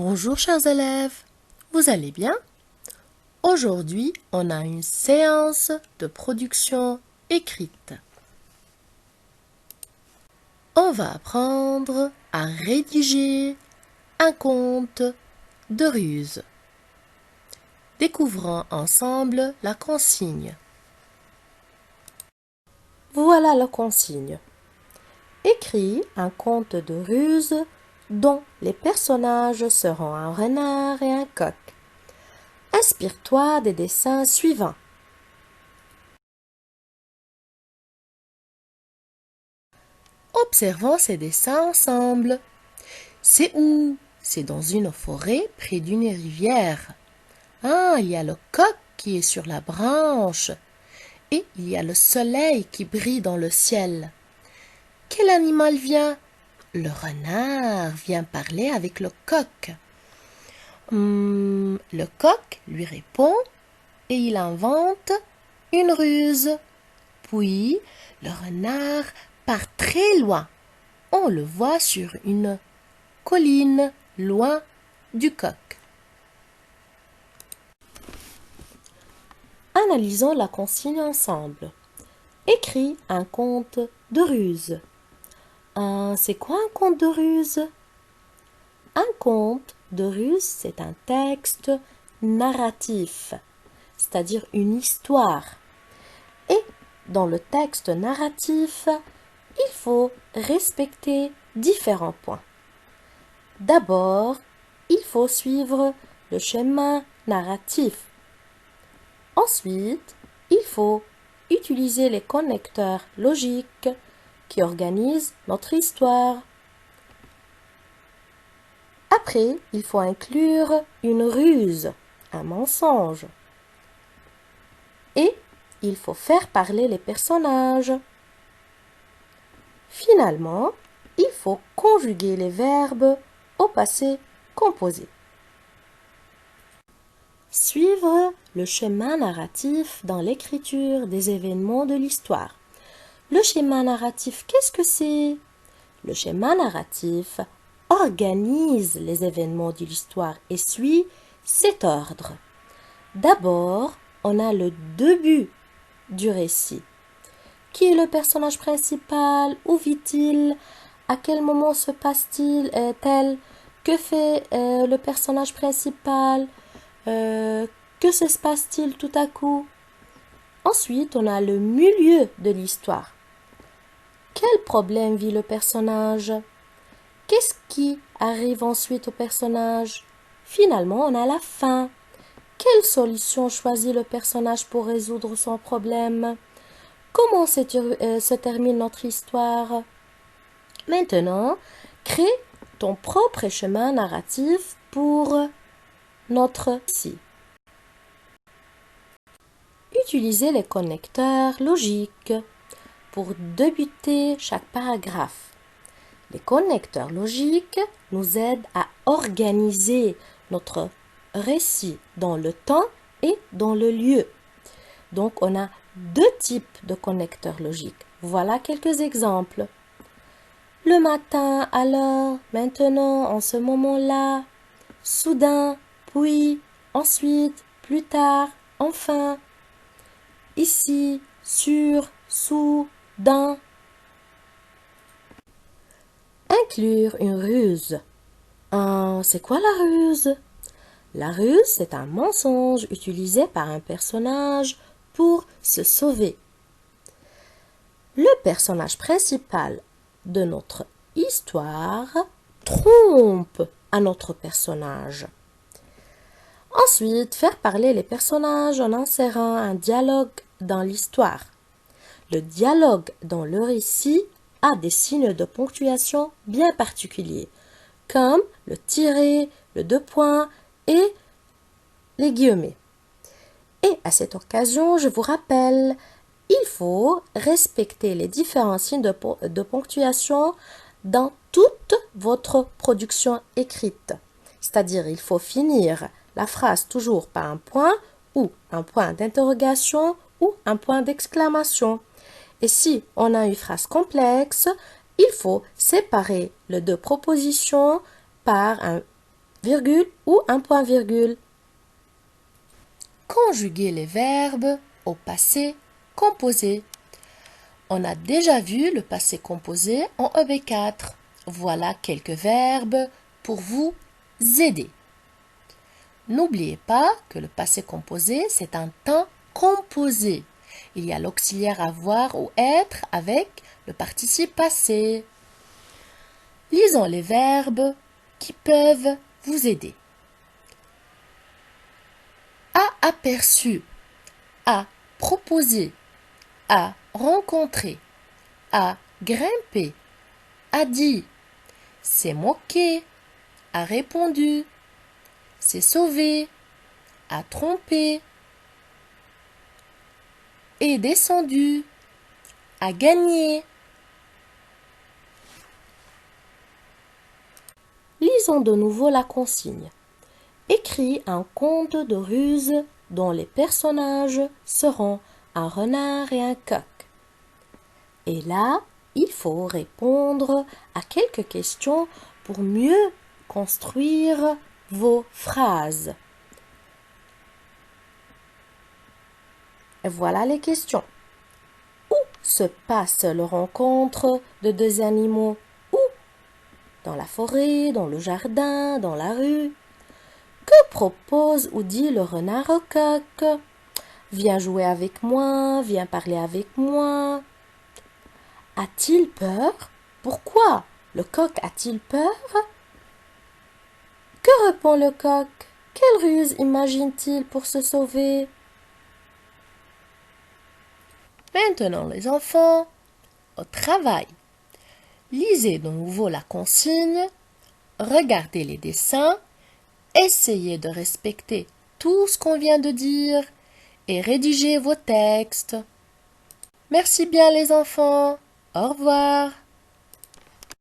Bonjour chers élèves, vous allez bien? Aujourd'hui, on a une séance de production écrite. On va apprendre à rédiger un conte de ruse. Découvrons ensemble la consigne. Voilà la consigne. Écris un conte de ruse dont les personnages seront un renard et un coq. Inspire-toi des dessins suivants. Observons ces dessins ensemble. C'est où? C'est dans une forêt près d'une rivière. Ah, il y a le coq qui est sur la branche et il y a le soleil qui brille dans le ciel. Quel animal vient? Le renard vient parler avec le coq. Le coq lui répond et il invente une ruse. Puis, le renard part très loin. On le voit sur une colline, loin du coq. Analysons la consigne ensemble. Écris un conte de ruse. C'est quoi un conte de ruse? Un conte de ruse, c'est un texte narratif, c'est-à-dire une histoire. Et dans le texte narratif, il faut respecter différents points. D'abord, il faut suivre le schéma narratif. Ensuite, il faut utiliser les connecteurs logiques qui organisent notre histoire. Après, il faut inclure une ruse, un mensonge. Et il faut faire parler les personnages. Finalement, il faut conjuguer les verbes au passé composé. Suivre le schéma narratif dans l'écriture des événements de l'histoire. Le schéma narratif, qu'est-ce que c'est? Le schéma narratif organise les événements de l'histoire et suit cet ordre. D'abord, on a le début du récit. Qui est le personnage principal? Où vit-il? À quel moment se passe-t-il? Que fait le personnage principal? Que se passe-t-il tout à coup? Ensuite, on a le milieu de l'histoire. Quel problème vit le personnage? Qu'est-ce qui arrive ensuite au personnage? Finalement, on a la fin. Quelle solution choisit le personnage pour résoudre son problème? Comment se termine notre histoire? Maintenant, crée ton propre chemin narratif pour notre récit. Utilisez les connecteurs logiques pour débuter chaque paragraphe. Les connecteurs logiques nous aident à organiser notre récit dans le temps et dans le lieu. Donc, on a deux types de connecteurs logiques. Voilà quelques exemples. Le matin, alors, maintenant, en ce moment-là, soudain, puis, ensuite, plus tard, enfin, ici, sur, sous, dans. Inclure une ruse. C'est quoi la ruse? La ruse, c'est un mensonge utilisé par un personnage pour se sauver. Le personnage principal de notre histoire trompe un autre personnage. Ensuite, faire parler les personnages en insérant un dialogue dans l'histoire. Le dialogue dans le récit a des signes de ponctuation bien particuliers, comme le tiret, le deux points et les guillemets. Et à cette occasion, je vous rappelle, il faut respecter les différents signes de ponctuation dans toute votre production écrite. C'est-à-dire, il faut finir la phrase toujours par un point ou un point d'interrogation ou un point d'exclamation. Et si on a une phrase complexe, il faut séparer les deux propositions par un virgule ou un point-virgule. Conjuguer les verbes au passé composé. On a déjà vu le passé composé en EB4. Voilà quelques verbes pour vous aider. N'oubliez pas que le passé composé, c'est un temps composé. Il y a l'auxiliaire avoir ou être avec le participe passé. Lisons les verbes qui peuvent vous aider. A aperçu, a proposé, a rencontré, a grimpé, a dit, s'est moqué, a répondu, s'est sauvé, a trompé, est descendu, a gagné. Lisons de nouveau la consigne. Écris un conte de ruse dont les personnages seront un renard et un coq. Et là, il faut répondre à quelques questions pour mieux construire vos phrases. Et voilà les questions. Où se passe la rencontre de deux animaux? Où? Dans la forêt, dans le jardin, dans la rue. Que propose ou dit le renard au coq? Viens jouer avec moi, viens parler avec moi. A-t-il peur? Pourquoi le coq a-t-il peur? Que répond le coq? Quelle ruse imagine-t-il pour se sauver? Maintenant les enfants, au travail. Lisez de nouveau la consigne, regardez les dessins, essayez de respecter tout ce qu'on vient de dire et rédigez vos textes. Merci bien les enfants. Au revoir.